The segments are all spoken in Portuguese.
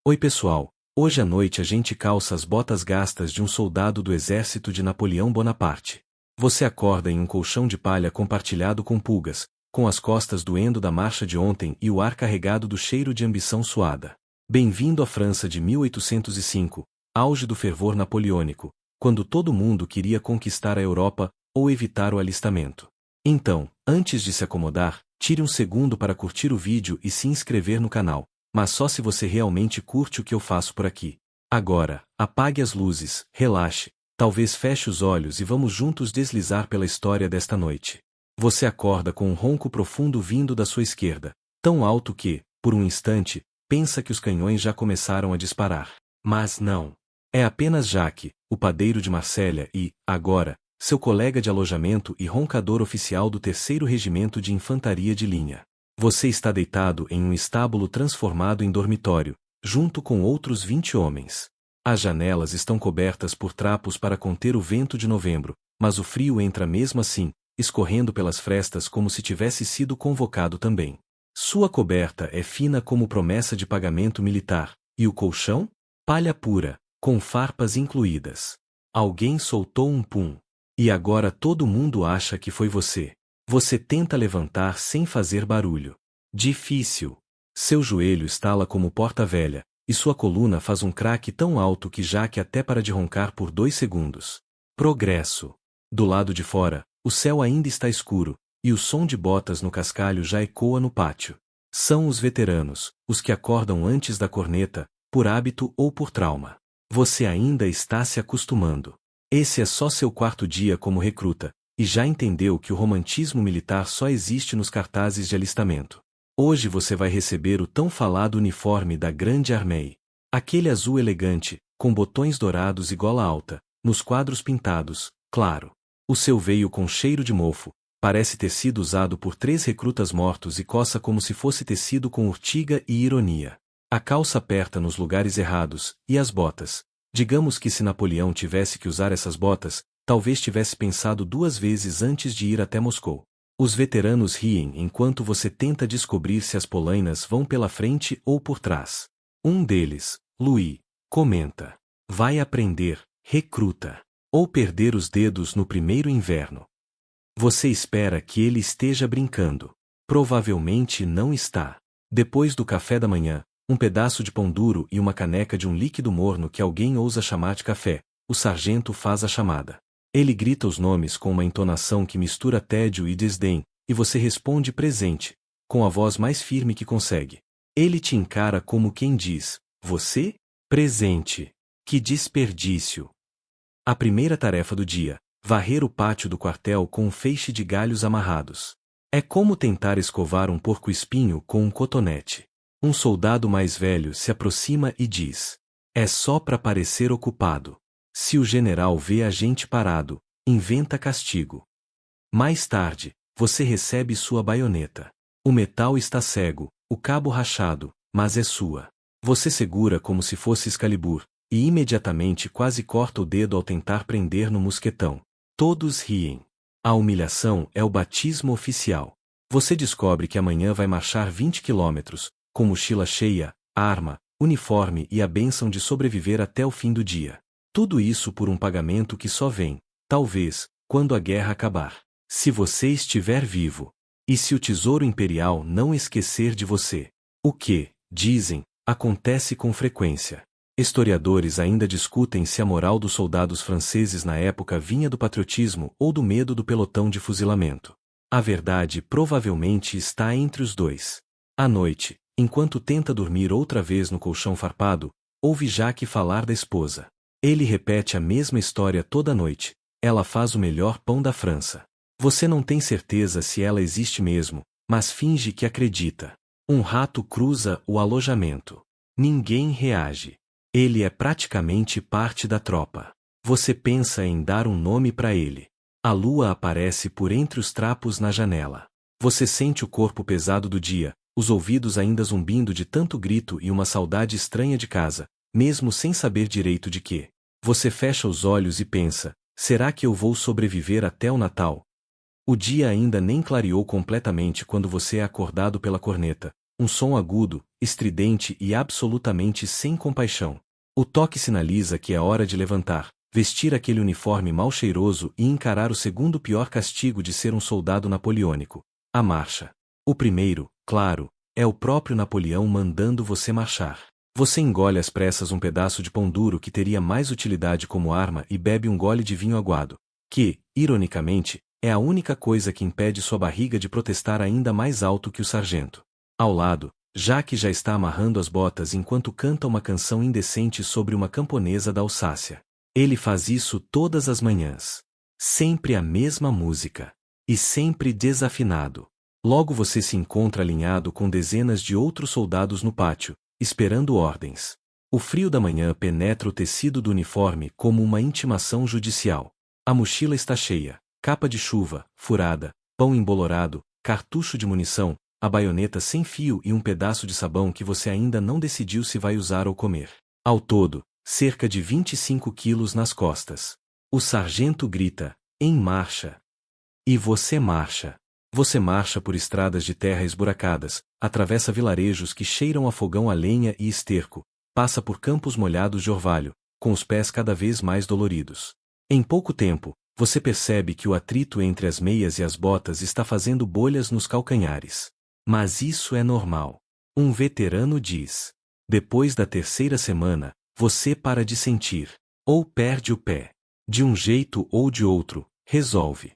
Oi pessoal, hoje à noite a gente calça as botas gastas de um soldado do exército de Napoleão Bonaparte. Você acorda em um colchão de palha compartilhado com pulgas, com as costas doendo da marcha de ontem e o ar carregado do cheiro de ambição suada. Bem-vindo à França de 1805, auge do fervor napoleônico, quando todo mundo queria conquistar a Europa ou evitar o alistamento. Então, antes de se acomodar, tire um segundo para curtir o vídeo e se inscrever no canal. Mas só se você realmente curte o que eu faço por aqui. Agora, apague as luzes, relaxe, talvez feche os olhos e vamos juntos deslizar pela história desta noite. Você acorda com um ronco profundo vindo da sua esquerda, tão alto que, por um instante, pensa que os canhões já começaram a disparar. Mas não. É apenas Jacques, o padeiro de Marsella e, agora, seu colega de alojamento e roncador oficial do 3º Regimento de Infantaria de Linha. Você está deitado em um estábulo transformado em dormitório, junto com outros 20 homens. As janelas estão cobertas por trapos para conter o vento de novembro, mas o frio entra mesmo assim, escorrendo pelas frestas como se tivesse sido convocado também. Sua coberta é fina como promessa de pagamento militar, e o colchão? Palha pura, com farpas incluídas. Alguém soltou um pum. E agora todo mundo acha que foi você. Você tenta levantar sem fazer barulho. Difícil. Seu joelho estala como porta velha, e sua coluna faz um craque tão alto que Jacques até para de roncar por 2 segundos. Progresso. Do lado de fora, o céu ainda está escuro, e o som de botas no cascalho já ecoa no pátio. São os veteranos, os que acordam antes da corneta, por hábito ou por trauma. Você ainda está se acostumando. Esse é só seu 4º dia como recruta, e já entendeu que o romantismo militar só existe nos cartazes de alistamento. Hoje você vai receber o tão falado uniforme da Grande Armée. Aquele azul elegante, com botões dourados e gola alta, nos quadros pintados, claro. O seu veio com cheiro de mofo, parece ter sido usado por 3 recrutas mortos e coça como se fosse tecido com urtiga e ironia. A calça aperta nos lugares errados, e as botas. Digamos que se Napoleão tivesse que usar essas botas, talvez tivesse pensado 2 vezes antes de ir até Moscou. Os veteranos riem enquanto você tenta descobrir se as polainas vão pela frente ou por trás. Um deles, Louis, comenta: vai aprender, recruta, ou perder os dedos no primeiro inverno. Você espera que ele esteja brincando. Provavelmente não está. Depois do café da manhã, um pedaço de pão duro e uma caneca de um líquido morno que alguém ousa chamar de café, o sargento faz a chamada. Ele grita os nomes com uma entonação que mistura tédio e desdém, e você responde presente, com a voz mais firme que consegue. Ele te encara como quem diz: você? Presente. Que desperdício. A primeira tarefa do dia, varrer o pátio do quartel com um feixe de galhos amarrados. É como tentar escovar um porco-espinho com um cotonete. Um soldado mais velho se aproxima e diz: é só para parecer ocupado. Se o general vê a gente parado, inventa castigo. Mais tarde, você recebe sua baioneta. O metal está cego, o cabo rachado, mas é sua. Você segura como se fosse Excalibur, e imediatamente quase corta o dedo ao tentar prender no mosquetão. Todos riem. A humilhação é o batismo oficial. Você descobre que amanhã vai marchar 20 quilômetros, com mochila cheia, arma, uniforme e a bênção de sobreviver até o fim do dia. Tudo isso por um pagamento que só vem, talvez, quando a guerra acabar. Se você estiver vivo. E se o tesouro imperial não esquecer de você. O que, dizem, acontece com frequência. Historiadores ainda discutem se a moral dos soldados franceses na época vinha do patriotismo ou do medo do pelotão de fuzilamento. A verdade provavelmente está entre os dois. À noite, enquanto tenta dormir outra vez no colchão farpado, ouve Jacques falar da esposa. Ele repete a mesma história toda noite. Ela faz o melhor pão da França. Você não tem certeza se ela existe mesmo, mas finge que acredita. Um rato cruza o alojamento. Ninguém reage. Ele é praticamente parte da tropa. Você pensa em dar um nome para ele. A lua aparece por entre os trapos na janela. Você sente o corpo pesado do dia, os ouvidos ainda zumbindo de tanto grito e uma saudade estranha de casa, mesmo sem saber direito de quê. Você fecha os olhos e pensa: será que eu vou sobreviver até o Natal? O dia ainda nem clareou completamente quando você é acordado pela corneta, um som agudo, estridente e absolutamente sem compaixão. O toque sinaliza que é hora de levantar, vestir aquele uniforme mal cheiroso e encarar o segundo pior castigo de ser um soldado napoleônico: a marcha. O primeiro, claro, é o próprio Napoleão mandando você marchar. Você engole às pressas um pedaço de pão duro que teria mais utilidade como arma e bebe um gole de vinho aguado, que, ironicamente, é a única coisa que impede sua barriga de protestar ainda mais alto que o sargento. Ao lado, Jacques já está amarrando as botas enquanto canta uma canção indecente sobre uma camponesa da Alsácia. Ele faz isso todas as manhãs. Sempre a mesma música. E sempre desafinado. Logo você se encontra alinhado com dezenas de outros soldados no pátio, esperando ordens. O frio da manhã penetra o tecido do uniforme como uma intimação judicial. A mochila está cheia, capa de chuva, furada, pão embolorado, cartucho de munição, a baioneta sem fio e um pedaço de sabão que você ainda não decidiu se vai usar ou comer. Ao todo, cerca de 25 quilos nas costas. O sargento grita: em marcha! E você marcha. Você marcha por estradas de terra esburacadas, atravessa vilarejos que cheiram a fogão a lenha e esterco, passa por campos molhados de orvalho, com os pés cada vez mais doloridos. Em pouco tempo, você percebe que o atrito entre as meias e as botas está fazendo bolhas nos calcanhares. Mas isso é normal. Um veterano diz. Depois da terceira semana, você para de sentir, ou perde o pé. De um jeito ou de outro, resolve.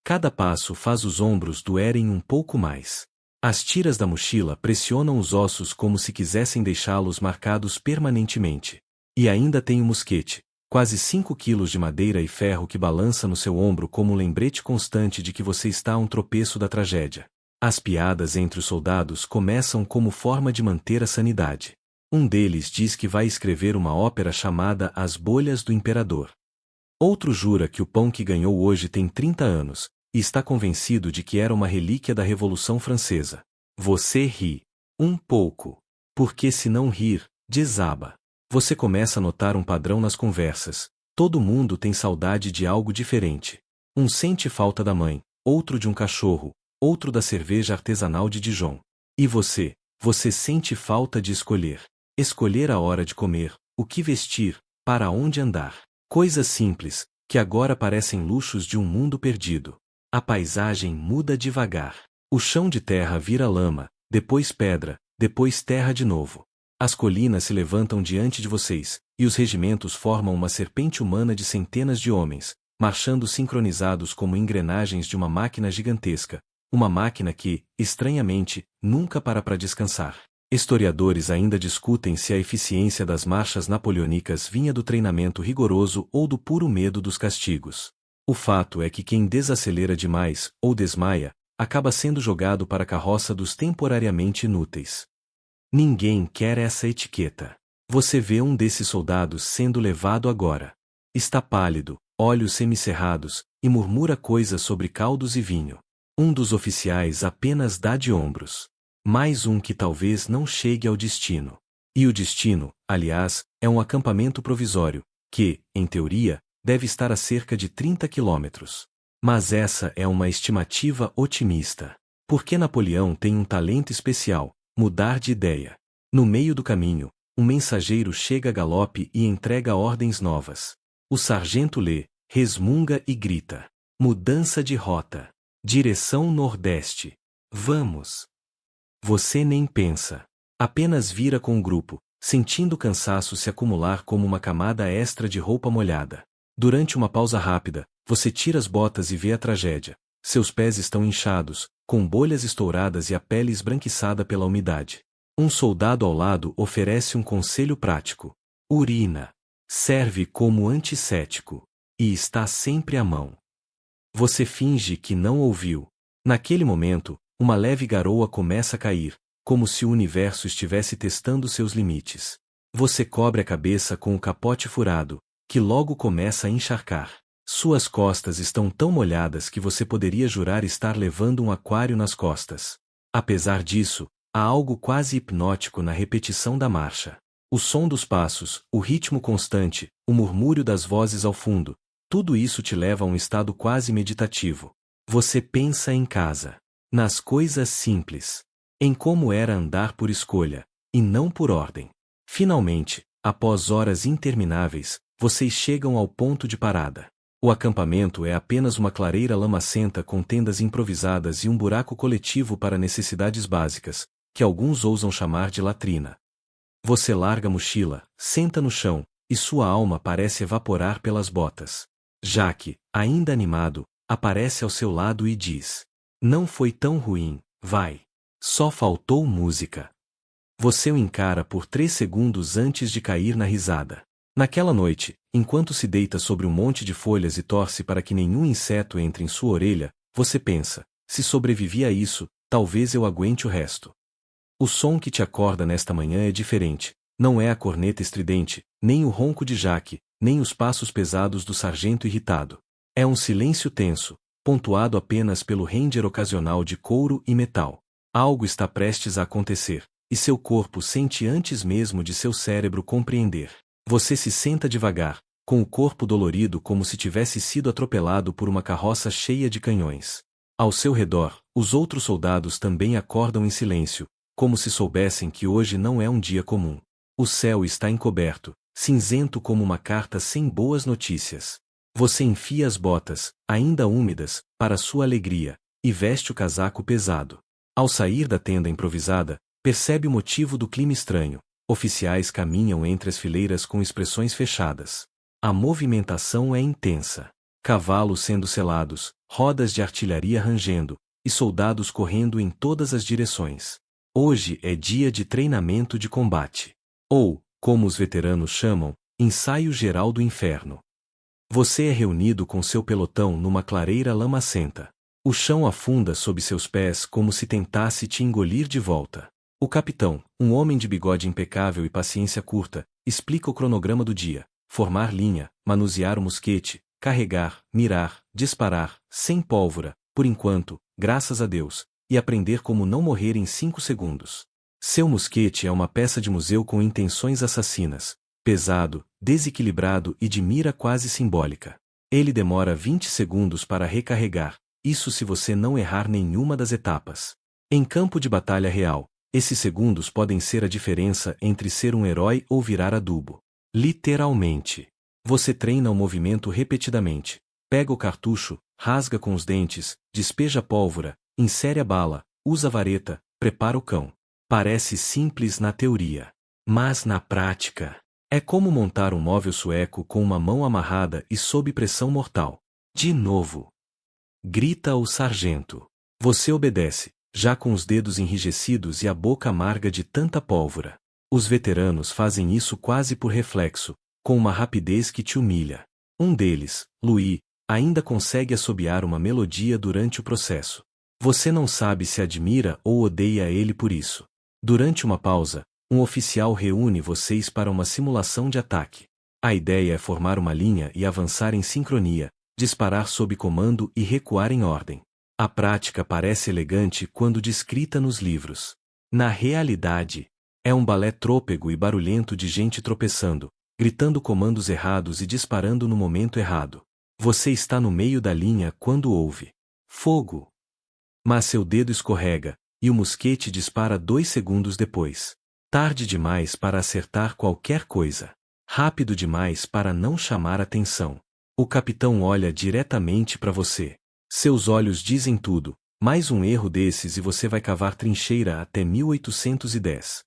Cada passo faz os ombros doerem um pouco mais. As tiras da mochila pressionam os ossos como se quisessem deixá-los marcados permanentemente. E ainda tem o mosquete, quase 5 quilos de madeira e ferro que balança no seu ombro como um lembrete constante de que você está a um tropeço da tragédia. As piadas entre os soldados começam como forma de manter a sanidade. Um deles diz que vai escrever uma ópera chamada As Bolhas do Imperador. Outro jura que o pão que ganhou hoje tem 30 anos, e está convencido de que era uma relíquia da Revolução Francesa. Você ri. Um pouco. Porque se não rir, desaba. Você começa a notar um padrão nas conversas. Todo mundo tem saudade de algo diferente. Um sente falta da mãe, outro de um cachorro, outro da cerveja artesanal de Dijon. E você sente falta de escolher. Escolher a hora de comer, o que vestir, para onde andar. Coisas simples, que agora parecem luxos de um mundo perdido. A paisagem muda devagar. O chão de terra vira lama, depois pedra, depois terra de novo. As colinas se levantam diante de vocês, e os regimentos formam uma serpente humana de centenas de homens, marchando sincronizados como engrenagens de uma máquina gigantesca. Uma máquina que, estranhamente, nunca para descansar. Historiadores ainda discutem se a eficiência das marchas napoleônicas vinha do treinamento rigoroso ou do puro medo dos castigos. O fato é que quem desacelera demais, ou desmaia, acaba sendo jogado para a carroça dos temporariamente inúteis. Ninguém quer essa etiqueta. Você vê um desses soldados sendo levado agora. Está pálido, olhos semicerrados, e murmura coisas sobre caldos e vinho. Um dos oficiais apenas dá de ombros. Mais um que talvez não chegue ao destino. E o destino, aliás, é um acampamento provisório, que, em teoria, deve estar a cerca de 30 quilômetros. Mas essa é uma estimativa otimista. Porque Napoleão tem um talento especial: mudar de ideia. No meio do caminho, um mensageiro chega a galope e entrega ordens novas. O sargento lê, resmunga e grita: mudança de rota. Direção nordeste. Vamos. Você nem pensa. Apenas vira com o grupo, sentindo o cansaço se acumular como uma camada extra de roupa molhada. Durante uma pausa rápida, você tira as botas e vê a tragédia. Seus pés estão inchados, com bolhas estouradas e a pele esbranquiçada pela umidade. Um soldado ao lado oferece um conselho prático. Urina. Serve como antisséptico. E está sempre à mão. Você finge que não ouviu. Naquele momento, uma leve garoa começa a cair, como se o universo estivesse testando seus limites. Você cobre a cabeça com o capote furado, que logo começa a encharcar. Suas costas estão tão molhadas que você poderia jurar estar levando um aquário nas costas. Apesar disso, há algo quase hipnótico na repetição da marcha. O som dos passos, o ritmo constante, o murmúrio das vozes ao fundo, tudo isso te leva a um estado quase meditativo. Você pensa em casa. Nas coisas simples. em como era andar por escolha, e não por ordem. Finalmente, após horas intermináveis, vocês chegam ao ponto de parada. O acampamento é apenas uma clareira lamacenta com tendas improvisadas e um buraco coletivo para necessidades básicas, que alguns ousam chamar de latrina. Você larga a mochila, senta no chão, e sua alma parece evaporar pelas botas. Jaque, ainda animado, aparece ao seu lado e diz: "Não foi tão ruim, vai. Só faltou música." Você o encara por 3 segundos antes de cair na risada. Naquela noite, enquanto se deita sobre um monte de folhas e torce para que nenhum inseto entre em sua orelha, você pensa: se sobrevivi a isso, talvez eu aguente o resto. O som que te acorda nesta manhã é diferente. Não é a corneta estridente, nem o ronco de Jaque, nem os passos pesados do sargento irritado. É um silêncio tenso, pontuado apenas pelo ranger ocasional de couro e metal. Algo está prestes a acontecer, e seu corpo sente antes mesmo de seu cérebro compreender. Você se senta devagar, com o corpo dolorido como se tivesse sido atropelado por uma carroça cheia de canhões. Ao seu redor, os outros soldados também acordam em silêncio, como se soubessem que hoje não é um dia comum. O céu está encoberto, cinzento como uma carta sem boas notícias. Você enfia as botas, ainda úmidas, para sua alegria, e veste o casaco pesado. Ao sair da tenda improvisada, percebe o motivo do clima estranho. Oficiais caminham entre as fileiras com expressões fechadas. A movimentação é intensa. Cavalos sendo selados, rodas de artilharia rangendo, e soldados correndo em todas as direções. Hoje é dia de treinamento de combate. Ou, como os veteranos chamam, ensaio geral do inferno. Você é reunido com seu pelotão numa clareira lamacenta. O chão afunda sob seus pés como se tentasse te engolir de volta. O capitão, um homem de bigode impecável e paciência curta, explica o cronograma do dia: formar linha, manusear o mosquete, carregar, mirar, disparar, sem pólvora, por enquanto, graças a Deus, e aprender como não morrer em 5 segundos. Seu mosquete é uma peça de museu com intenções assassinas, pesado, desequilibrado e de mira quase simbólica. Ele demora 20 segundos para recarregar, isso se você não errar nenhuma das etapas. Em campo de batalha real, esses segundos podem ser a diferença entre ser um herói ou virar adubo. Literalmente. Você treina o movimento repetidamente. Pega o cartucho, rasga com os dentes, despeja a pólvora, insere a bala, usa a vareta, prepara o cão. Parece simples na teoria. Mas na prática, é como montar um móvel sueco com uma mão amarrada e sob pressão mortal. De novo. Grita o sargento. Você obedece, já com os dedos enrijecidos e a boca amarga de tanta pólvora. Os veteranos fazem isso quase por reflexo, com uma rapidez que te humilha. Um deles, Louis, ainda consegue assobiar uma melodia durante o processo. Você não sabe se admira ou odeia ele por isso. Durante uma pausa, um oficial reúne vocês para uma simulação de ataque. A ideia é formar uma linha e avançar em sincronia, disparar sob comando e recuar em ordem. A prática parece elegante quando descrita nos livros. Na realidade, é um balé trôpego e barulhento de gente tropeçando, gritando comandos errados e disparando no momento errado. Você está no meio da linha quando ouve fogo. Mas seu dedo escorrega, e o mosquete dispara 2 segundos depois. Tarde demais para acertar qualquer coisa. Rápido demais para não chamar atenção. O capitão olha diretamente para você. Seus olhos dizem tudo. Mais um erro desses e você vai cavar trincheira até 1810.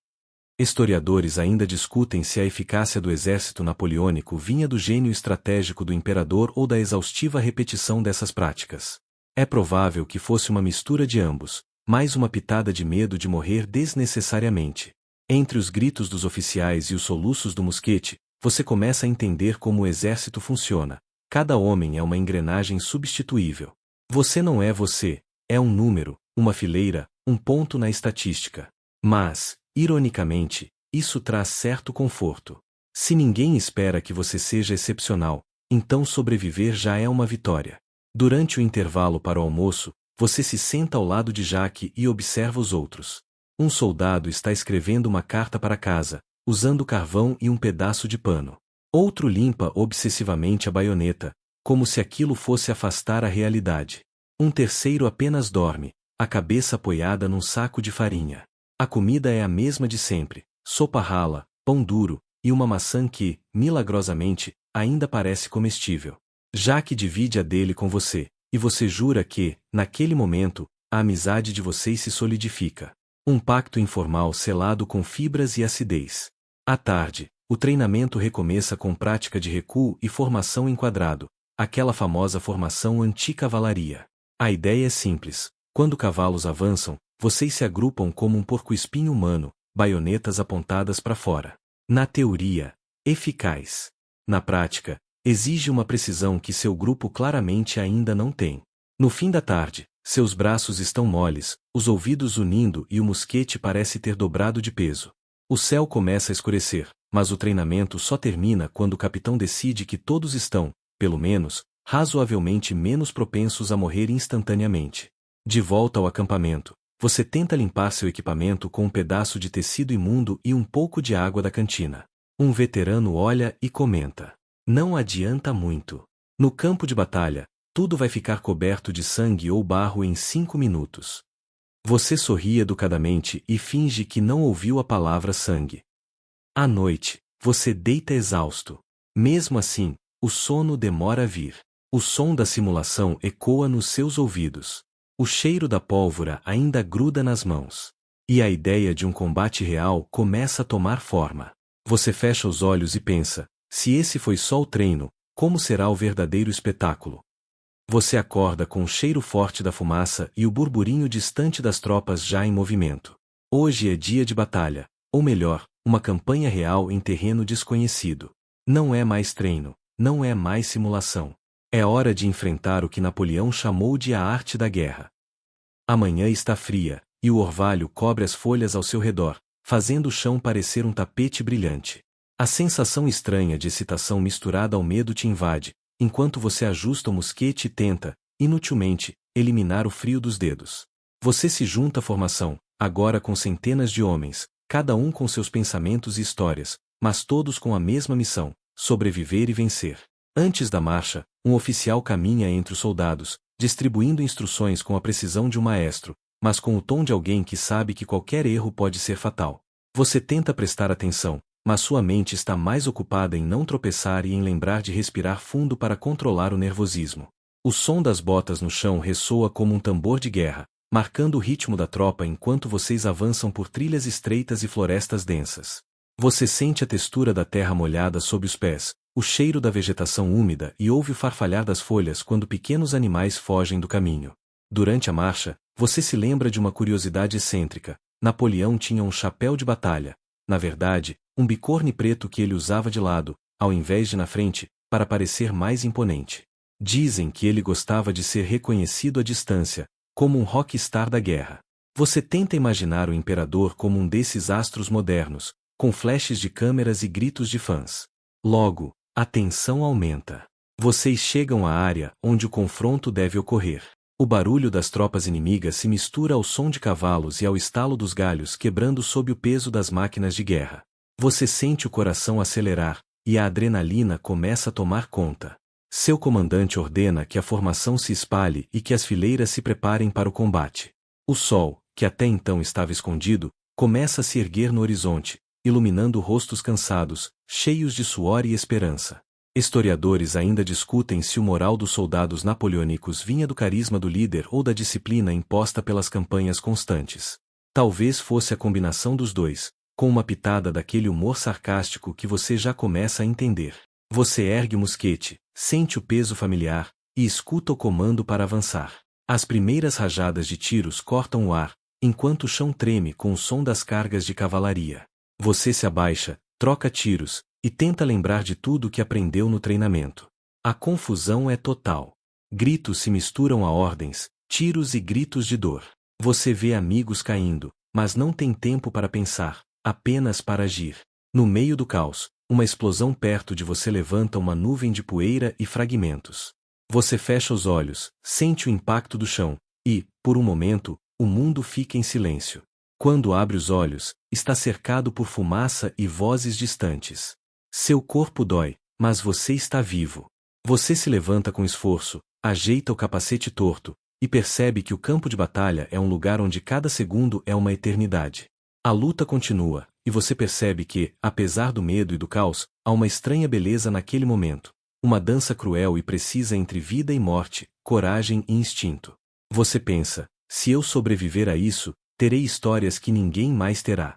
Historiadores ainda discutem se a eficácia do exército napoleônico vinha do gênio estratégico do imperador ou da exaustiva repetição dessas práticas. É provável que fosse uma mistura de ambos, mais uma pitada de medo de morrer desnecessariamente. Entre os gritos dos oficiais e os soluços do mosquete, você começa a entender como o exército funciona. Cada homem é uma engrenagem substituível. Você não é você, é um número, uma fileira, um ponto na estatística. Mas, ironicamente, isso traz certo conforto. Se ninguém espera que você seja excepcional, então sobreviver já é uma vitória. Durante o intervalo para o almoço, você se senta ao lado de Jaque e observa os outros. Um soldado está escrevendo uma carta para casa, usando carvão e um pedaço de pano. Outro limpa obsessivamente a baioneta, como se aquilo fosse afastar a realidade. Um terceiro apenas dorme, a cabeça apoiada num saco de farinha. A comida é a mesma de sempre, sopa rala, pão duro, e uma maçã que, milagrosamente, ainda parece comestível. Jaque divide a dele com você, e você jura que, naquele momento, a amizade de vocês se solidifica. Um pacto informal selado com fibras e acidez. À tarde, o treinamento recomeça com prática de recuo e formação em quadrado, aquela famosa formação anti-cavalaria. A ideia é simples: quando cavalos avançam, vocês se agrupam como um porco-espinho humano, baionetas apontadas para fora. Na teoria, eficaz. Na prática, exige uma precisão que seu grupo claramente ainda não tem. No fim da tarde, seus braços estão moles, os ouvidos unindo e o mosquete parece ter dobrado de peso. O céu começa a escurecer, mas o treinamento só termina quando o capitão decide que todos estão, pelo menos, razoavelmente menos propensos a morrer instantaneamente. De volta ao acampamento, você tenta limpar seu equipamento com um pedaço de tecido imundo e um pouco de água da cantina. Um veterano olha e comenta: não adianta muito. No campo de batalha, tudo vai ficar coberto de sangue ou barro em 5 minutos. Você sorri educadamente e finge que não ouviu a palavra sangue. À noite, você deita exausto. Mesmo assim, o sono demora a vir. O som da simulação ecoa nos seus ouvidos. O cheiro da pólvora ainda gruda nas mãos. E a ideia de um combate real começa a tomar forma. Você fecha os olhos e pensa: se esse foi só o treino, como será o verdadeiro espetáculo? Você acorda com o cheiro forte da fumaça e o burburinho distante das tropas já em movimento. Hoje é dia de batalha, ou melhor, uma campanha real em terreno desconhecido. Não é mais treino, não é mais simulação. É hora de enfrentar o que Napoleão chamou de a arte da guerra. A manhã está fria, e o orvalho cobre as folhas ao seu redor, fazendo o chão parecer um tapete brilhante. A sensação estranha de excitação misturada ao medo te invade, enquanto você ajusta o mosquete e tenta, inutilmente, eliminar o frio dos dedos. Você se junta à formação, agora com centenas de homens, cada um com seus pensamentos e histórias, mas todos com a mesma missão: sobreviver e vencer. Antes da marcha, um oficial caminha entre os soldados, distribuindo instruções com a precisão de um maestro, mas com o tom de alguém que sabe que qualquer erro pode ser fatal. Você tenta prestar atenção, mas sua mente está mais ocupada em não tropeçar e em lembrar de respirar fundo para controlar o nervosismo. O som das botas no chão ressoa como um tambor de guerra, marcando o ritmo da tropa enquanto vocês avançam por trilhas estreitas e florestas densas. Você sente a textura da terra molhada sob os pés, o cheiro da vegetação úmida e ouve o farfalhar das folhas quando pequenos animais fogem do caminho. Durante a marcha, você se lembra de uma curiosidade excêntrica: Napoleão tinha um chapéu de batalha. Na verdade, um bicorne preto que ele usava de lado, ao invés de na frente, para parecer mais imponente. Dizem que ele gostava de ser reconhecido à distância, como um rockstar da guerra. Você tenta imaginar o imperador como um desses astros modernos, com flashes de câmeras e gritos de fãs. Logo, a tensão aumenta. Vocês chegam à área onde o confronto deve ocorrer. O barulho das tropas inimigas se mistura ao som de cavalos e ao estalo dos galhos quebrando sob o peso das máquinas de guerra. Você sente o coração acelerar, e a adrenalina começa a tomar conta. Seu comandante ordena que a formação se espalhe e que as fileiras se preparem para o combate. O sol, que até então estava escondido, começa a se erguer no horizonte, iluminando rostos cansados, cheios de suor e esperança. Historiadores ainda discutem se o moral dos soldados napoleônicos vinha do carisma do líder ou da disciplina imposta pelas campanhas constantes. Talvez fosse a combinação dos dois, com uma pitada daquele humor sarcástico que você já começa a entender. Você ergue o mosquete, sente o peso familiar, e escuta o comando para avançar. As primeiras rajadas de tiros cortam o ar, enquanto o chão treme com o som das cargas de cavalaria. Você se abaixa, troca tiros, e tenta lembrar de tudo o que aprendeu no treinamento. A confusão é total. Gritos se misturam a ordens, tiros e gritos de dor. Você vê amigos caindo, mas não tem tempo para pensar, apenas para agir. No meio do caos, uma explosão perto de você levanta uma nuvem de poeira e fragmentos. Você fecha os olhos, sente o impacto do chão, e, por um momento, o mundo fica em silêncio. Quando abre os olhos, está cercado por fumaça e vozes distantes. Seu corpo dói, mas você está vivo. Você se levanta com esforço, ajeita o capacete torto, e percebe que o campo de batalha é um lugar onde cada segundo é uma eternidade. A luta continua, e você percebe que, apesar do medo e do caos, há uma estranha beleza naquele momento. Uma dança cruel e precisa entre vida e morte, coragem e instinto. Você pensa, se eu sobreviver a isso, terei histórias que ninguém mais terá.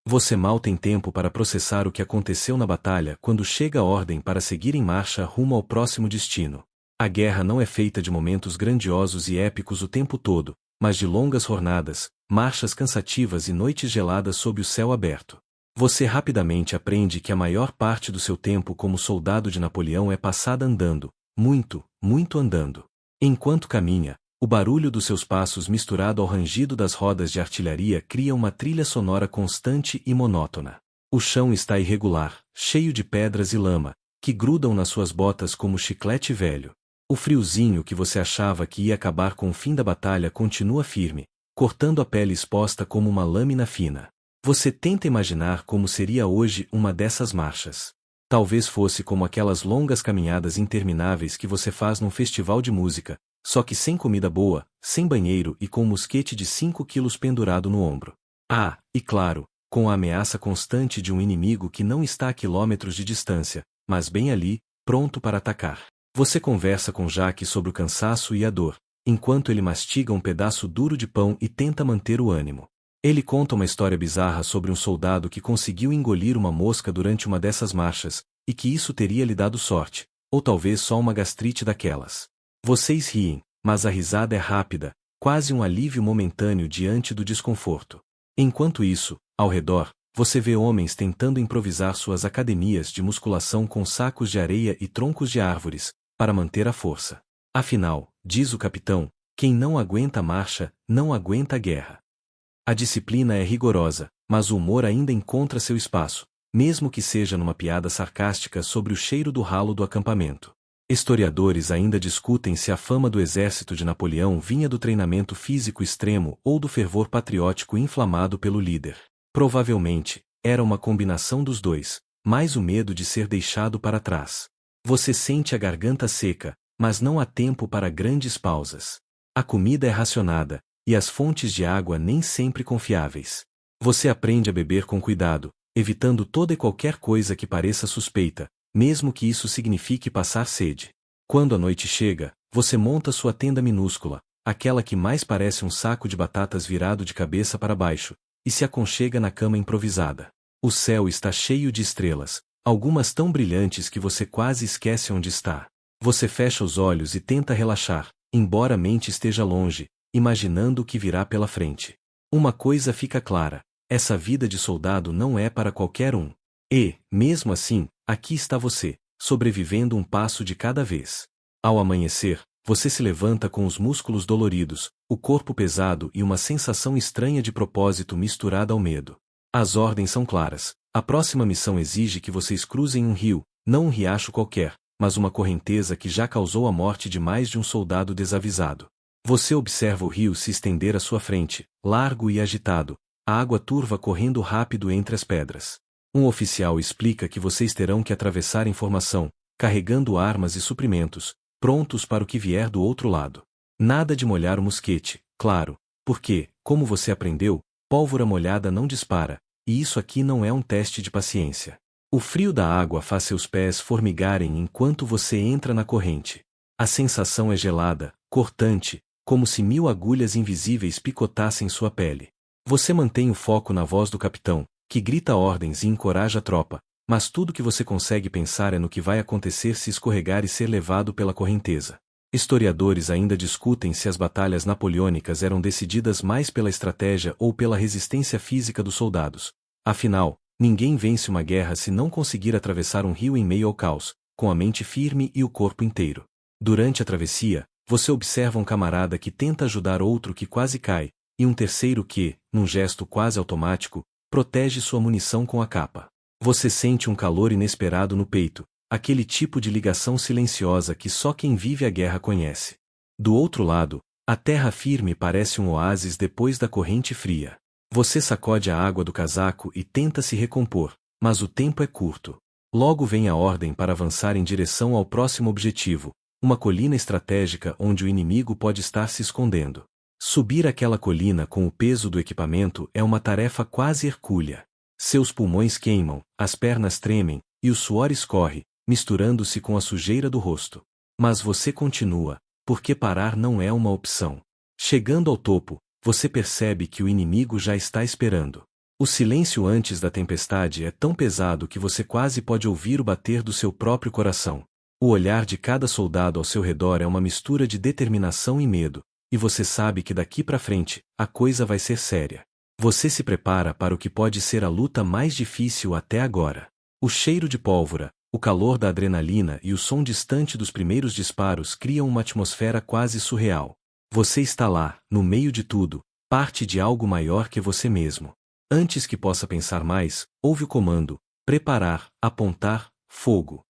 Você mal tem tempo para processar o que aconteceu na batalha quando chega a ordem para seguir em marcha rumo ao próximo destino. A guerra não é feita de momentos grandiosos e épicos o tempo todo, mas de longas jornadas, marchas cansativas e noites geladas sob o céu aberto. Você rapidamente aprende que a maior parte do seu tempo como soldado de Napoleão é passada andando, muito, muito andando. Enquanto caminha, o barulho dos seus passos misturado ao rangido das rodas de artilharia cria uma trilha sonora constante e monótona. O chão está irregular, cheio de pedras e lama, que grudam nas suas botas como chiclete velho. O friozinho que você achava que ia acabar com o fim da batalha continua firme, cortando a pele exposta como uma lâmina fina. Você tenta imaginar como seria hoje uma dessas marchas. Talvez fosse como aquelas longas caminhadas intermináveis que você faz num festival de música, só que sem comida boa, sem banheiro e com um mosquete de 5 quilos pendurado no ombro. Ah, e claro, com a ameaça constante de um inimigo que não está a quilômetros de distância, mas bem ali, pronto para atacar. Você conversa com Jacques sobre o cansaço e a dor, enquanto ele mastiga um pedaço duro de pão e tenta manter o ânimo. Ele conta uma história bizarra sobre um soldado que conseguiu engolir uma mosca durante uma dessas marchas, e que isso teria lhe dado sorte, ou talvez só uma gastrite daquelas. Vocês riem, mas a risada é rápida, quase um alívio momentâneo diante do desconforto. Enquanto isso, ao redor, você vê homens tentando improvisar suas academias de musculação com sacos de areia e troncos de árvores, para manter a força. Afinal, diz o capitão, quem não aguenta a marcha, não aguenta a guerra. A disciplina é rigorosa, mas o humor ainda encontra seu espaço, mesmo que seja numa piada sarcástica sobre o cheiro do ralo do acampamento. Historiadores ainda discutem se a fama do exército de Napoleão vinha do treinamento físico extremo ou do fervor patriótico inflamado pelo líder. Provavelmente, era uma combinação dos dois, mais o medo de ser deixado para trás. Você sente a garganta seca, mas não há tempo para grandes pausas. A comida é racionada, e as fontes de água nem sempre confiáveis. Você aprende a beber com cuidado, evitando toda e qualquer coisa que pareça suspeita, mesmo que isso signifique passar sede. Quando a noite chega, você monta sua tenda minúscula, aquela que mais parece um saco de batatas virado de cabeça para baixo, e se aconchega na cama improvisada. O céu está cheio de estrelas, algumas tão brilhantes que você quase esquece onde está. Você fecha os olhos e tenta relaxar, embora a mente esteja longe, imaginando o que virá pela frente. Uma coisa fica clara: essa vida de soldado não é para qualquer um. E, mesmo assim, aqui está você, sobrevivendo um passo de cada vez. Ao amanhecer, você se levanta com os músculos doloridos, o corpo pesado e uma sensação estranha de propósito misturada ao medo. As ordens são claras. A próxima missão exige que vocês cruzem um rio, não um riacho qualquer, mas uma correnteza que já causou a morte de mais de um soldado desavisado. Você observa o rio se estender à sua frente, largo e agitado, a água turva correndo rápido entre as pedras. Um oficial explica que vocês terão que atravessar em formação, carregando armas e suprimentos, prontos para o que vier do outro lado. Nada de molhar o mosquete, claro, porque, como você aprendeu, pólvora molhada não dispara, e isso aqui não é um teste de paciência. O frio da água faz seus pés formigarem enquanto você entra na corrente. A sensação é gelada, cortante, como se 1000 agulhas invisíveis picotassem sua pele. Você mantém o foco na voz do capitão, que grita ordens e encoraja a tropa, mas tudo que você consegue pensar é no que vai acontecer se escorregar e ser levado pela correnteza. Historiadores ainda discutem se as batalhas napoleônicas eram decididas mais pela estratégia ou pela resistência física dos soldados. Afinal, ninguém vence uma guerra se não conseguir atravessar um rio em meio ao caos, com a mente firme e o corpo inteiro. Durante a travessia, você observa um camarada que tenta ajudar outro que quase cai, e um terceiro que, num gesto quase automático, protege sua munição com a capa. Você sente um calor inesperado no peito, aquele tipo de ligação silenciosa que só quem vive a guerra conhece. Do outro lado, a terra firme parece um oásis depois da corrente fria. Você sacode a água do casaco e tenta se recompor, mas o tempo é curto. Logo vem a ordem para avançar em direção ao próximo objetivo, uma colina estratégica onde o inimigo pode estar se escondendo. Subir aquela colina com o peso do equipamento é uma tarefa quase hercúlea. Seus pulmões queimam, as pernas tremem, e o suor escorre, misturando-se com a sujeira do rosto. Mas você continua, porque parar não é uma opção. Chegando ao topo, você percebe que o inimigo já está esperando. O silêncio antes da tempestade é tão pesado que você quase pode ouvir o bater do seu próprio coração. O olhar de cada soldado ao seu redor é uma mistura de determinação e medo, e você sabe que daqui para frente, a coisa vai ser séria. Você se prepara para o que pode ser a luta mais difícil até agora. O cheiro de pólvora, o calor da adrenalina e o som distante dos primeiros disparos criam uma atmosfera quase surreal. Você está lá, no meio de tudo, parte de algo maior que você mesmo. Antes que possa pensar mais, ouve o comando: preparar, apontar, fogo.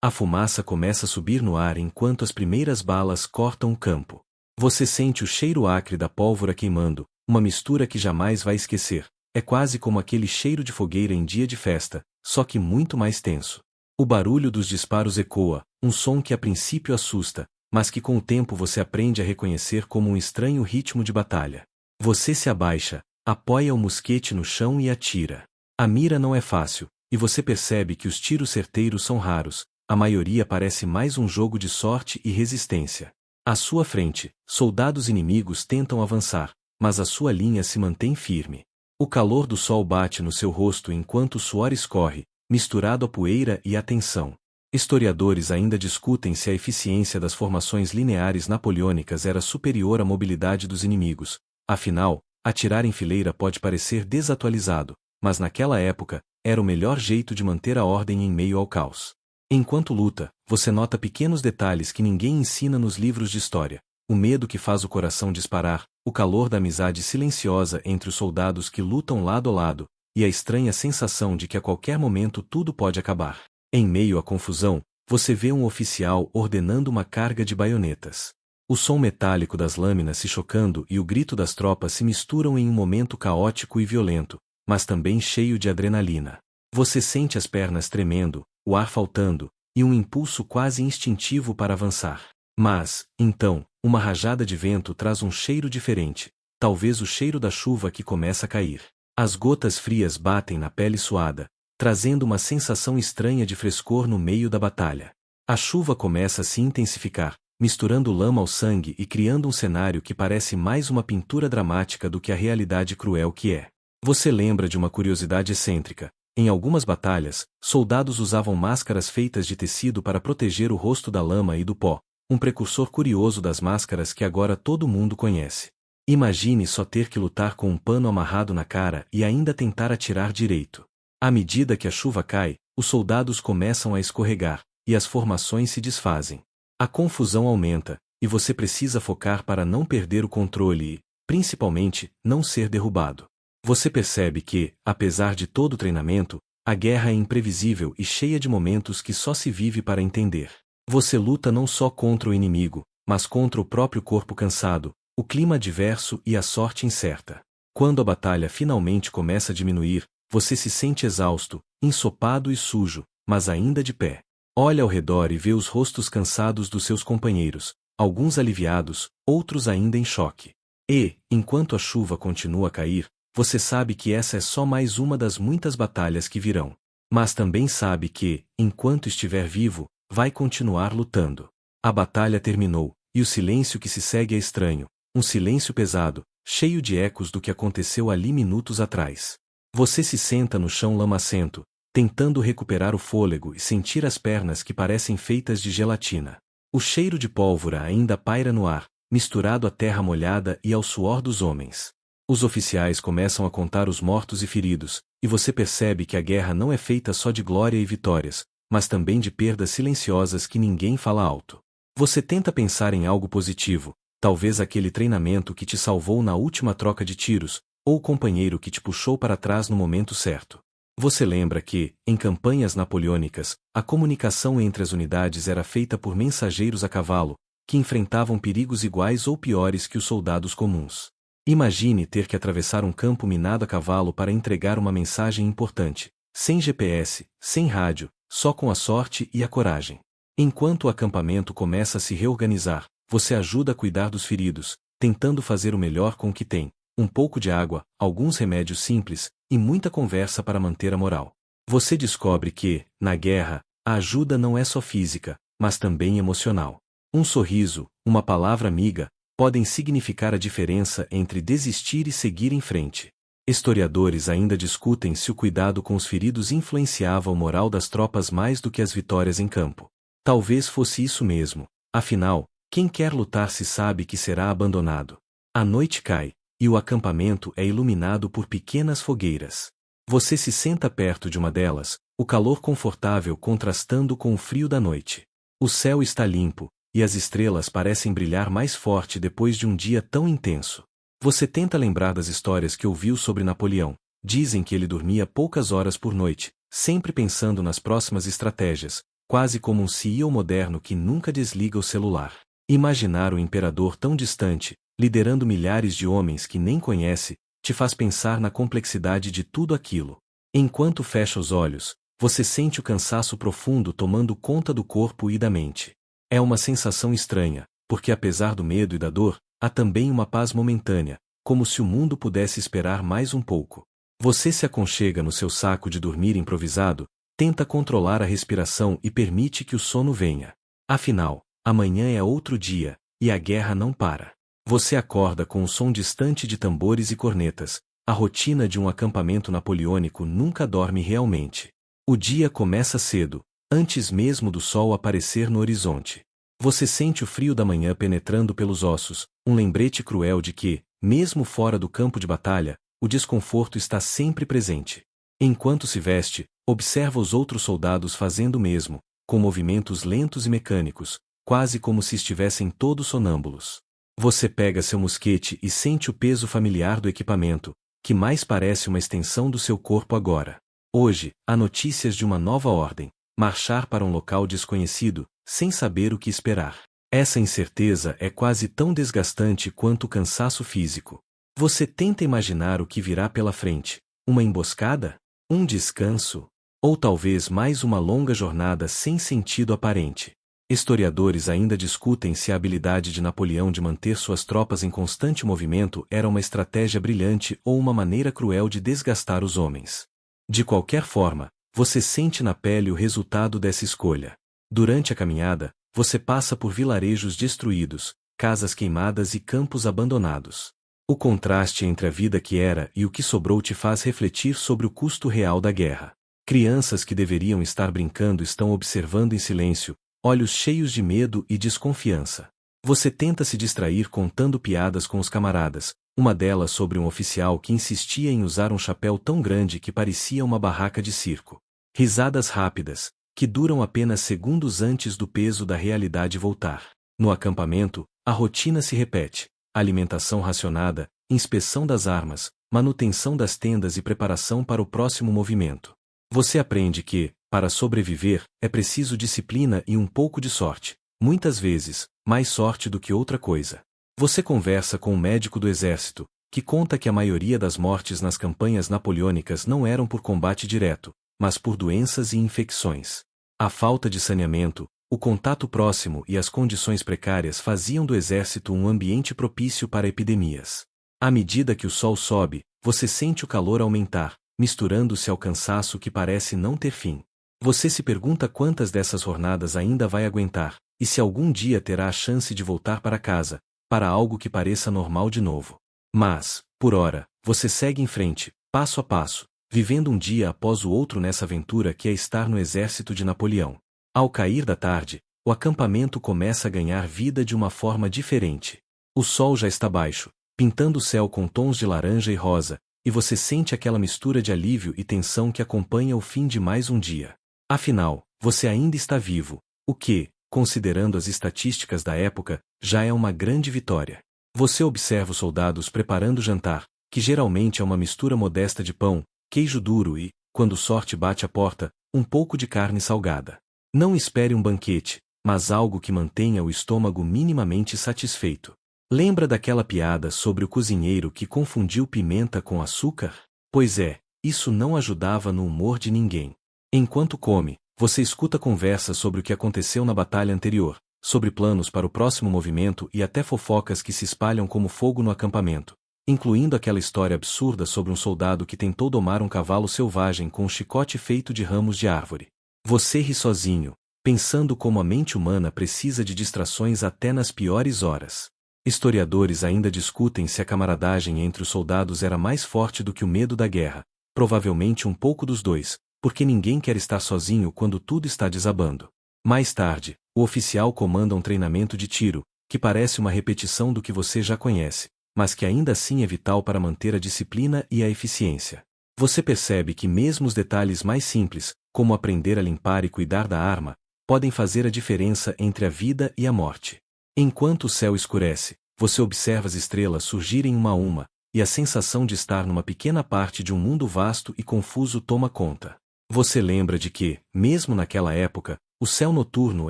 A fumaça começa a subir no ar enquanto as primeiras balas cortam o campo. Você sente o cheiro acre da pólvora queimando, uma mistura que jamais vai esquecer. É quase como aquele cheiro de fogueira em dia de festa, só que muito mais tenso. O barulho dos disparos ecoa, um som que a princípio assusta, mas que com o tempo você aprende a reconhecer como um estranho ritmo de batalha. Você se abaixa, apoia o mosquete no chão e atira. A mira não é fácil, e você percebe que os tiros certeiros são raros, a maioria parece mais um jogo de sorte e resistência. À sua frente, soldados inimigos tentam avançar, mas a sua linha se mantém firme. O calor do sol bate no seu rosto enquanto o suor escorre, misturado à poeira e à tensão. Historiadores ainda discutem se a eficiência das formações lineares napoleônicas era superior à mobilidade dos inimigos. Afinal, atirar em fileira pode parecer desatualizado, mas naquela época, era o melhor jeito de manter a ordem em meio ao caos. Enquanto luta, você nota pequenos detalhes que ninguém ensina nos livros de história. O medo que faz o coração disparar, o calor da amizade silenciosa entre os soldados que lutam lado a lado, e a estranha sensação de que a qualquer momento tudo pode acabar. Em meio à confusão, você vê um oficial ordenando uma carga de baionetas. O som metálico das lâminas se chocando e o grito das tropas se misturam em um momento caótico e violento, mas também cheio de adrenalina. Você sente as pernas tremendo, o ar faltando, e um impulso quase instintivo para avançar. Mas, então, uma rajada de vento traz um cheiro diferente, talvez o cheiro da chuva que começa a cair. As gotas frias batem na pele suada, trazendo uma sensação estranha de frescor no meio da batalha. A chuva começa a se intensificar, misturando lama ao sangue e criando um cenário que parece mais uma pintura dramática do que a realidade cruel que é. Você lembra de uma curiosidade excêntrica. Em algumas batalhas, soldados usavam máscaras feitas de tecido para proteger o rosto da lama e do pó, um precursor curioso das máscaras que agora todo mundo conhece. Imagine só ter que lutar com um pano amarrado na cara e ainda tentar atirar direito. À medida que a chuva cai, os soldados começam a escorregar, e as formações se desfazem. A confusão aumenta, e você precisa focar para não perder o controle e, principalmente, não ser derrubado. Você percebe que, apesar de todo o treinamento, a guerra é imprevisível e cheia de momentos que só se vive para entender. Você luta não só contra o inimigo, mas contra o próprio corpo cansado, o clima adverso e a sorte incerta. Quando a batalha finalmente começa a diminuir, você se sente exausto, ensopado e sujo, mas ainda de pé. Olha ao redor e vê os rostos cansados dos seus companheiros, alguns aliviados, outros ainda em choque. E, enquanto a chuva continua a cair, você sabe que essa é só mais uma das muitas batalhas que virão. Mas também sabe que, enquanto estiver vivo, vai continuar lutando. A batalha terminou, e o silêncio que se segue é estranho, um silêncio pesado, cheio de ecos do que aconteceu ali minutos atrás. Você se senta no chão lamacento, tentando recuperar o fôlego e sentir as pernas que parecem feitas de gelatina. O cheiro de pólvora ainda paira no ar, misturado à terra molhada e ao suor dos homens. Os oficiais começam a contar os mortos e feridos, e você percebe que a guerra não é feita só de glória e vitórias, mas também de perdas silenciosas que ninguém fala alto. Você tenta pensar em algo positivo, talvez aquele treinamento que te salvou na última troca de tiros, ou o companheiro que te puxou para trás no momento certo. Você lembra que, em campanhas napoleônicas, a comunicação entre as unidades era feita por mensageiros a cavalo, que enfrentavam perigos iguais ou piores que os soldados comuns. Imagine ter que atravessar um campo minado a cavalo para entregar uma mensagem importante, sem GPS, sem rádio, só com a sorte e a coragem. Enquanto o acampamento começa a se reorganizar, você ajuda a cuidar dos feridos, tentando fazer o melhor com o que tem: um pouco de água, alguns remédios simples, e muita conversa para manter a moral. Você descobre que, na guerra, a ajuda não é só física, mas também emocional. Um sorriso, uma palavra amiga, podem significar a diferença entre desistir e seguir em frente. Historiadores ainda discutem se o cuidado com os feridos influenciava o moral das tropas mais do que as vitórias em campo. Talvez fosse isso mesmo, afinal, quem quer lutar se sabe que será abandonado. A noite cai, e o acampamento é iluminado por pequenas fogueiras. Você se senta perto de uma delas, o calor confortável contrastando com o frio da noite. O céu está limpo, e as estrelas parecem brilhar mais forte depois de um dia tão intenso. Você tenta lembrar das histórias que ouviu sobre Napoleão. Dizem que ele dormia poucas horas por noite, sempre pensando nas próximas estratégias, quase como um CEO moderno que nunca desliga o celular. Imaginar o imperador tão distante, liderando milhares de homens que nem conhece, te faz pensar na complexidade de tudo aquilo. Enquanto fecha os olhos, você sente o cansaço profundo tomando conta do corpo e da mente. É uma sensação estranha, porque apesar do medo e da dor, há também uma paz momentânea, como se o mundo pudesse esperar mais um pouco. Você se aconchega no seu saco de dormir improvisado, tenta controlar a respiração e permite que o sono venha. Afinal, amanhã é outro dia, e a guerra não para. Você acorda com o som distante de tambores e cornetas. A rotina de um acampamento napoleônico nunca dorme realmente. O dia começa cedo, antes mesmo do sol aparecer no horizonte. Você sente o frio da manhã penetrando pelos ossos, um lembrete cruel de que, mesmo fora do campo de batalha, o desconforto está sempre presente. Enquanto se veste, observa os outros soldados fazendo o mesmo, com movimentos lentos e mecânicos, quase como se estivessem todos sonâmbulos. Você pega seu mosquete e sente o peso familiar do equipamento, que mais parece uma extensão do seu corpo agora. Hoje, há notícias de uma nova ordem: marchar para um local desconhecido, sem saber o que esperar. Essa incerteza é quase tão desgastante quanto o cansaço físico. Você tenta imaginar o que virá pela frente: uma emboscada? Um descanso? Ou talvez mais uma longa jornada sem sentido aparente. Historiadores ainda discutem se a habilidade de Napoleão de manter suas tropas em constante movimento era uma estratégia brilhante ou uma maneira cruel de desgastar os homens. De qualquer forma, você sente na pele o resultado dessa escolha. Durante a caminhada, você passa por vilarejos destruídos, casas queimadas e campos abandonados. O contraste entre a vida que era e o que sobrou te faz refletir sobre o custo real da guerra. Crianças que deveriam estar brincando estão observando em silêncio, olhos cheios de medo e desconfiança. Você tenta se distrair contando piadas com os camaradas, uma delas sobre um oficial que insistia em usar um chapéu tão grande que parecia uma barraca de circo. Risadas rápidas, que duram apenas segundos antes do peso da realidade voltar. No acampamento, a rotina se repete: alimentação racionada, inspeção das armas, manutenção das tendas e preparação para o próximo movimento. Você aprende que, para sobreviver, é preciso disciplina e um pouco de sorte, muitas vezes, mais sorte do que outra coisa. Você conversa com um médico do exército, que conta que a maioria das mortes nas campanhas napoleônicas não eram por combate direto, mas por doenças e infecções. A falta de saneamento, o contato próximo e as condições precárias faziam do exército um ambiente propício para epidemias. À medida que o sol sobe, você sente o calor aumentar, misturando-se ao cansaço que parece não ter fim. Você se pergunta quantas dessas jornadas ainda vai aguentar, e se algum dia terá a chance de voltar para casa, para algo que pareça normal de novo. Mas, por ora, você segue em frente, passo a passo, vivendo um dia após o outro nessa aventura que é estar no exército de Napoleão. Ao cair da tarde, o acampamento começa a ganhar vida de uma forma diferente. O sol já está baixo, pintando o céu com tons de laranja e rosa, e você sente aquela mistura de alívio e tensão que acompanha o fim de mais um dia. Afinal, você ainda está vivo, o que, considerando as estatísticas da época, já é uma grande vitória. Você observa os soldados preparando o jantar, que geralmente é uma mistura modesta de pão, queijo duro e, quando sorte bate a porta, um pouco de carne salgada. Não espere um banquete, mas algo que mantenha o estômago minimamente satisfeito. Lembra daquela piada sobre o cozinheiro que confundiu pimenta com açúcar? Pois é, isso não ajudava no humor de ninguém. Enquanto come, Você escuta conversas sobre o que aconteceu na batalha anterior, sobre planos para o próximo movimento e até fofocas que se espalham como fogo no acampamento, incluindo aquela história absurda sobre um soldado que tentou domar um cavalo selvagem com um chicote feito de ramos de árvore. Você ri sozinho, pensando como a mente humana precisa de distrações até nas piores horas. Historiadores ainda discutem se a camaradagem entre os soldados era mais forte do que o medo da guerra, provavelmente um pouco dos dois, porque ninguém quer estar sozinho quando tudo está desabando. Mais tarde, o oficial comanda um treinamento de tiro, que parece uma repetição do que você já conhece, mas que ainda assim é vital para manter a disciplina e a eficiência. Você percebe que mesmo os detalhes mais simples, como aprender a limpar e cuidar da arma, podem fazer a diferença entre a vida e a morte. Enquanto o céu escurece, você observa as estrelas surgirem uma a uma, e a sensação de estar numa pequena parte de um mundo vasto e confuso toma conta. Você lembra de que, mesmo naquela época, o céu noturno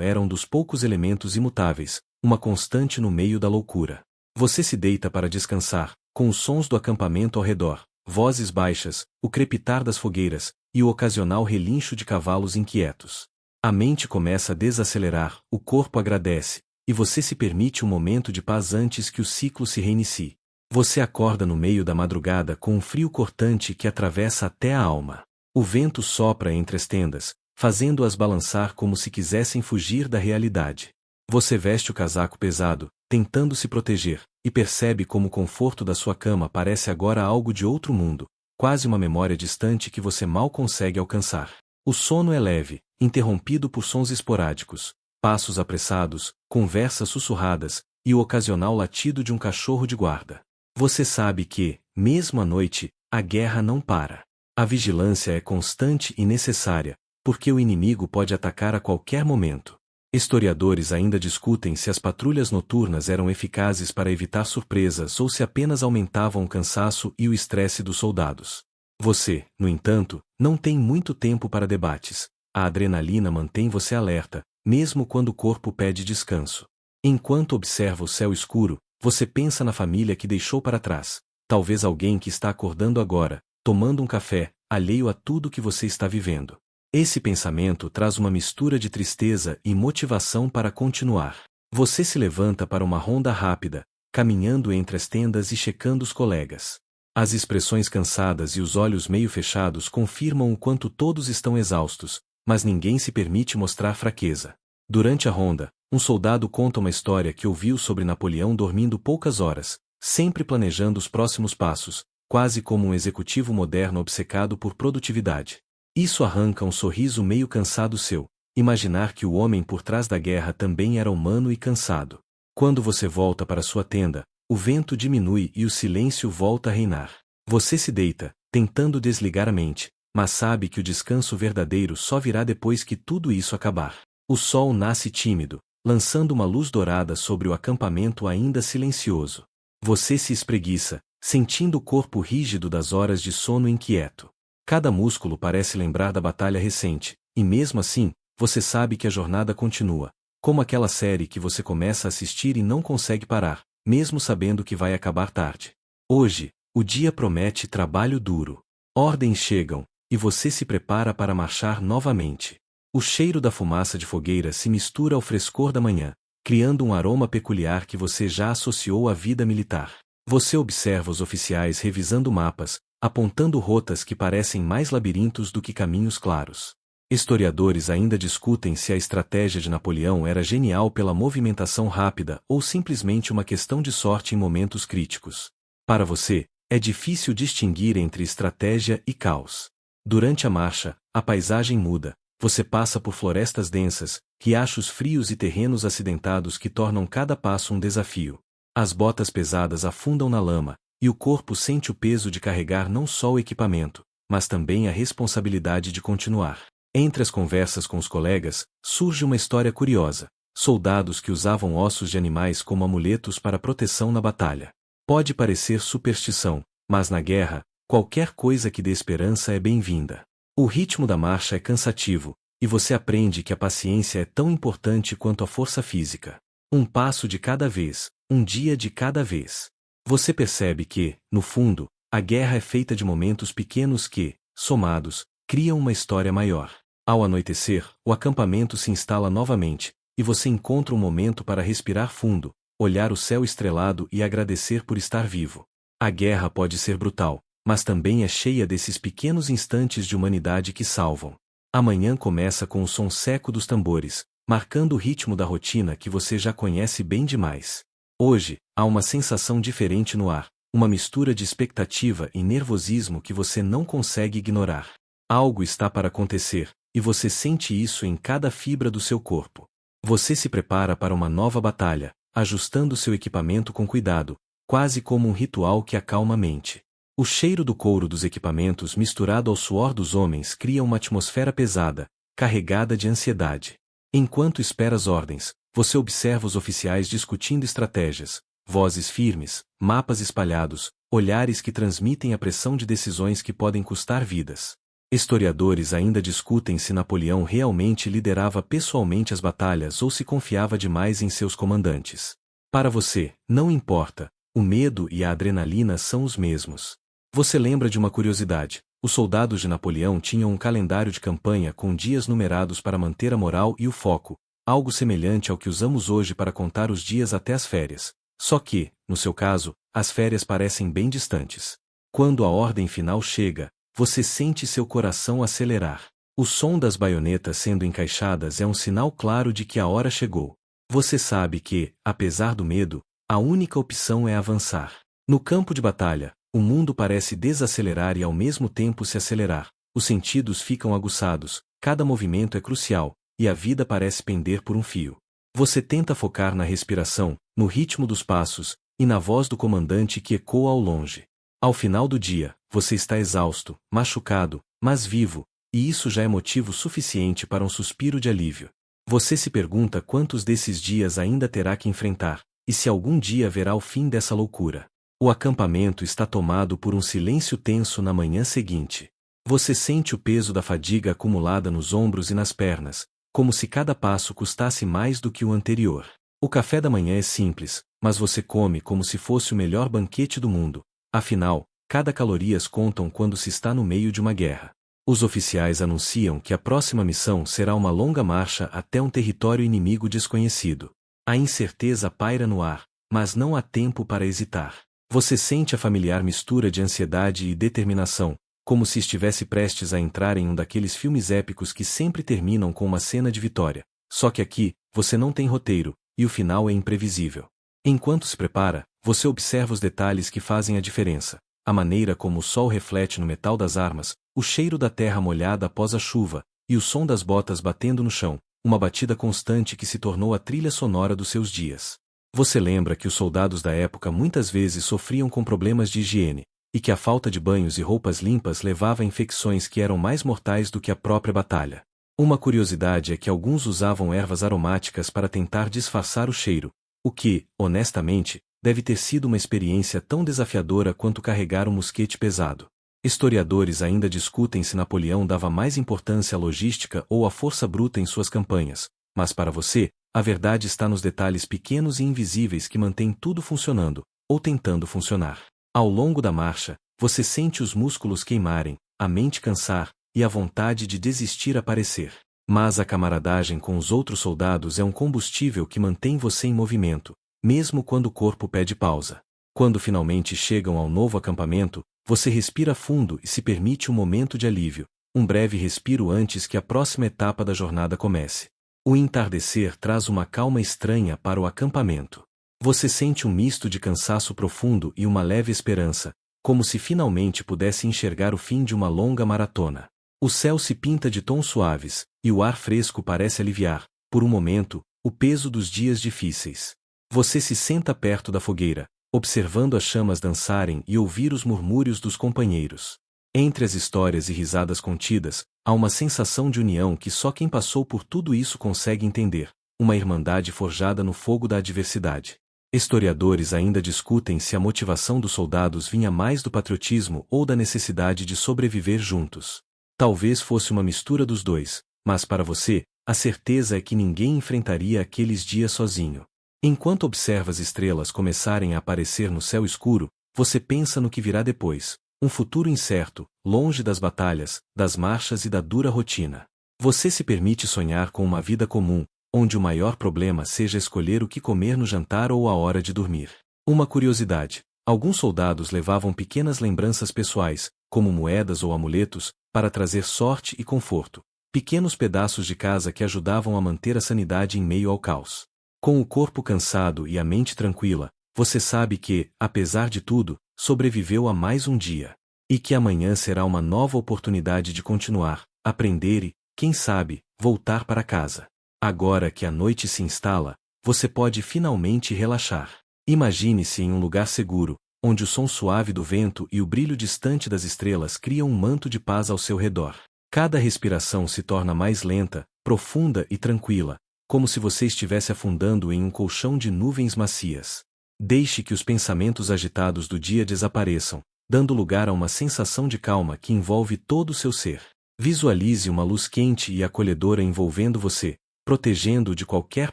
era um dos poucos elementos imutáveis, uma constante no meio da loucura. Você se deita para descansar, com os sons do acampamento ao redor, vozes baixas, o crepitar das fogueiras, e o ocasional relincho de cavalos inquietos. A mente começa a desacelerar, o corpo agradece, e você se permite um momento de paz antes que o ciclo se reinicie. Você acorda no meio da madrugada com um frio cortante que atravessa até a alma. O vento sopra entre as tendas, fazendo-as balançar como se quisessem fugir da realidade. Você veste o casaco pesado, tentando se proteger, e percebe como o conforto da sua cama parece agora algo de outro mundo, quase uma memória distante que você mal consegue alcançar. O sono é leve, interrompido por sons esporádicos, passos apressados, conversas sussurradas, e o ocasional latido de um cachorro de guarda. Você sabe que, mesmo à noite, a guerra não para. A vigilância é constante e necessária, porque o inimigo pode atacar a qualquer momento. Historiadores ainda discutem se as patrulhas noturnas eram eficazes para evitar surpresas ou se apenas aumentavam o cansaço e o estresse dos soldados. Você, no entanto, não tem muito tempo para debates. A adrenalina mantém você alerta, mesmo quando o corpo pede descanso. Enquanto observa o céu escuro, você pensa na família que deixou para trás, talvez alguém que está acordando agora, tomando um café, alheio a tudo que você está vivendo. Esse pensamento traz uma mistura de tristeza e motivação para continuar. Você se levanta para uma ronda rápida, caminhando entre as tendas e checando os colegas. As expressões cansadas e os olhos meio fechados confirmam o quanto todos estão exaustos, mas ninguém se permite mostrar fraqueza. Durante a ronda, um soldado conta uma história que ouviu sobre Napoleão dormindo poucas horas, sempre planejando os próximos passos, quase como um executivo moderno obcecado por produtividade. Isso arranca um sorriso meio cansado seu, imaginar que o homem por trás da guerra também era humano e cansado. Quando você volta para sua tenda, o vento diminui e o silêncio volta a reinar. Você se deita, tentando desligar a mente, mas sabe que o descanso verdadeiro só virá depois que tudo isso acabar. O sol nasce tímido, lançando uma luz dourada sobre o acampamento ainda silencioso. Você se espreguiça, sentindo o corpo rígido das horas de sono inquieto. Cada músculo parece lembrar da batalha recente, e mesmo assim, você sabe que a jornada continua, como aquela série que você começa a assistir e não consegue parar, mesmo sabendo que vai acabar tarde. Hoje, o dia promete trabalho duro. Ordens chegam, e você se prepara para marchar novamente. O cheiro da fumaça de fogueira se mistura ao frescor da manhã, criando um aroma peculiar que você já associou à vida militar. Você observa os oficiais revisando mapas, apontando rotas que parecem mais labirintos do que caminhos claros. Historiadores ainda discutem se a estratégia de Napoleão era genial pela movimentação rápida ou simplesmente uma questão de sorte em momentos críticos. Para você, é difícil distinguir entre estratégia e caos. Durante a marcha, a paisagem muda, você passa por florestas densas, riachos frios e terrenos acidentados que tornam cada passo um desafio. As botas pesadas afundam na lama, e o corpo sente o peso de carregar não só o equipamento, mas também a responsabilidade de continuar. Entre as conversas com os colegas, surge uma história curiosa: soldados que usavam ossos de animais como amuletos para proteção na batalha. Pode parecer superstição, mas na guerra, qualquer coisa que dê esperança é bem-vinda. O ritmo da marcha é cansativo, e você aprende que a paciência é tão importante quanto a força física. Um passo de cada vez, um dia de cada vez. Você percebe que, no fundo, a guerra é feita de momentos pequenos que, somados, criam uma história maior. Ao anoitecer, o acampamento se instala novamente, e você encontra um momento para respirar fundo, olhar o céu estrelado e agradecer por estar vivo. A guerra pode ser brutal, mas também é cheia desses pequenos instantes de humanidade que salvam. A manhã começa com o som seco dos tambores, marcando o ritmo da rotina que você já conhece bem demais. Hoje, há uma sensação diferente no ar, uma mistura de expectativa e nervosismo que você não consegue ignorar. Algo está para acontecer, e você sente isso em cada fibra do seu corpo. Você se prepara para uma nova batalha, ajustando seu equipamento com cuidado, quase como um ritual que acalma a mente. O cheiro do couro dos equipamentos misturado ao suor dos homens cria uma atmosfera pesada, carregada de ansiedade. Enquanto espera as ordens, você observa os oficiais discutindo estratégias, vozes firmes, mapas espalhados, olhares que transmitem a pressão de decisões que podem custar vidas. Historiadores ainda discutem se Napoleão realmente liderava pessoalmente as batalhas ou se confiava demais em seus comandantes. Para você, não importa, o medo e a adrenalina são os mesmos. Você lembra de uma curiosidade: os soldados de Napoleão tinham um calendário de campanha com dias numerados para manter a moral e o foco, algo semelhante ao que usamos hoje para contar os dias até as férias. Só que, no seu caso, as férias parecem bem distantes. Quando a ordem final chega, você sente seu coração acelerar. O som das baionetas sendo encaixadas é um sinal claro de que a hora chegou. Você sabe que, apesar do medo, a única opção é avançar. No campo de batalha, o mundo parece desacelerar e ao mesmo tempo se acelerar. Os sentidos ficam aguçados, cada movimento é crucial, e a vida parece pender por um fio. Você tenta focar na respiração, no ritmo dos passos, e na voz do comandante que ecoa ao longe. Ao final do dia, você está exausto, machucado, mas vivo, e isso já é motivo suficiente para um suspiro de alívio. Você se pergunta quantos desses dias ainda terá que enfrentar, e se algum dia verá o fim dessa loucura. O acampamento está tomado por um silêncio tenso na manhã seguinte. Você sente o peso da fadiga acumulada nos ombros e nas pernas, como se cada passo custasse mais do que o anterior. O café da manhã é simples, mas você come como se fosse o melhor banquete do mundo. Afinal, cada calorias contam quando se está no meio de uma guerra. Os oficiais anunciam que a próxima missão será uma longa marcha até um território inimigo desconhecido. A incerteza paira no ar, mas não há tempo para hesitar. Você sente a familiar mistura de ansiedade e determinação, como se estivesse prestes a entrar em um daqueles filmes épicos que sempre terminam com uma cena de vitória. Só que aqui, você não tem roteiro, e o final é imprevisível. Enquanto se prepara, você observa os detalhes que fazem a diferença. A maneira como o sol reflete no metal das armas, o cheiro da terra molhada após a chuva, e o som das botas batendo no chão, uma batida constante que se tornou a trilha sonora dos seus dias. Você lembra que os soldados da época muitas vezes sofriam com problemas de higiene, e que a falta de banhos e roupas limpas levava a infecções que eram mais mortais do que a própria batalha. Uma curiosidade é que alguns usavam ervas aromáticas para tentar disfarçar o cheiro, o que, honestamente, deve ter sido uma experiência tão desafiadora quanto carregar um mosquete pesado. Historiadores ainda discutem se Napoleão dava mais importância à logística ou à força bruta em suas campanhas, mas para você, a verdade está nos detalhes pequenos e invisíveis que mantêm tudo funcionando, ou tentando funcionar. Ao longo da marcha, você sente os músculos queimarem, a mente cansar, e a vontade de desistir aparecer. Mas a camaradagem com os outros soldados é um combustível que mantém você em movimento, mesmo quando o corpo pede pausa. Quando finalmente chegam ao novo acampamento, você respira fundo e se permite um momento de alívio, um breve respiro antes que a próxima etapa da jornada comece. O entardecer traz uma calma estranha para o acampamento. Você sente um misto de cansaço profundo e uma leve esperança, como se finalmente pudesse enxergar o fim de uma longa maratona. O céu se pinta de tons suaves, e o ar fresco parece aliviar, por um momento, o peso dos dias difíceis. Você se senta perto da fogueira, observando as chamas dançarem e ouvir os murmúrios dos companheiros. Entre as histórias e risadas contidas, há uma sensação de união que só quem passou por tudo isso consegue entender, uma irmandade forjada no fogo da adversidade. Historiadores ainda discutem se a motivação dos soldados vinha mais do patriotismo ou da necessidade de sobreviver juntos. Talvez fosse uma mistura dos dois, mas para você, a certeza é que ninguém enfrentaria aqueles dias sozinho. Enquanto observa as estrelas começarem a aparecer no céu escuro, você pensa no que virá depois, um futuro incerto, longe das batalhas, das marchas e da dura rotina. Você se permite sonhar com uma vida comum, onde o maior problema seja escolher o que comer no jantar ou a hora de dormir. Uma curiosidade: alguns soldados levavam pequenas lembranças pessoais, como moedas ou amuletos, para trazer sorte e conforto. Pequenos pedaços de casa que ajudavam a manter a sanidade em meio ao caos. Com o corpo cansado e a mente tranquila, você sabe que, apesar de tudo, sobreviveu a mais um dia. E que amanhã será uma nova oportunidade de continuar, aprender e, quem sabe, voltar para casa. Agora que a noite se instala, você pode finalmente relaxar. Imagine-se em um lugar seguro, onde o som suave do vento e o brilho distante das estrelas criam um manto de paz ao seu redor. Cada respiração se torna mais lenta, profunda e tranquila, como se você estivesse afundando em um colchão de nuvens macias. Deixe que os pensamentos agitados do dia desapareçam, dando lugar a uma sensação de calma que envolve todo o seu ser. Visualize uma luz quente e acolhedora envolvendo você, protegendo-o de qualquer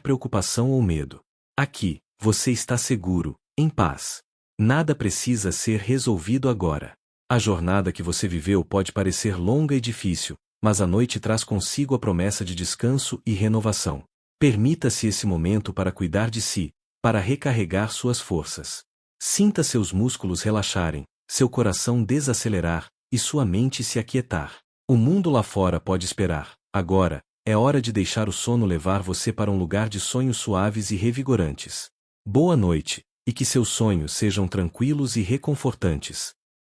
preocupação ou medo. Aqui, você está seguro, em paz. Nada precisa ser resolvido agora. A jornada que você viveu pode parecer longa e difícil, mas a noite traz consigo a promessa de descanso e renovação. Permita-se esse momento para cuidar de si, para recarregar suas forças. Sinta seus músculos relaxarem, seu coração desacelerar e sua mente se aquietar. O mundo lá fora pode esperar. Agora, é hora de deixar o sono levar você para um lugar de sonhos suaves e revigorantes. Boa noite, e que seus sonhos sejam tranquilos e reconfortantes.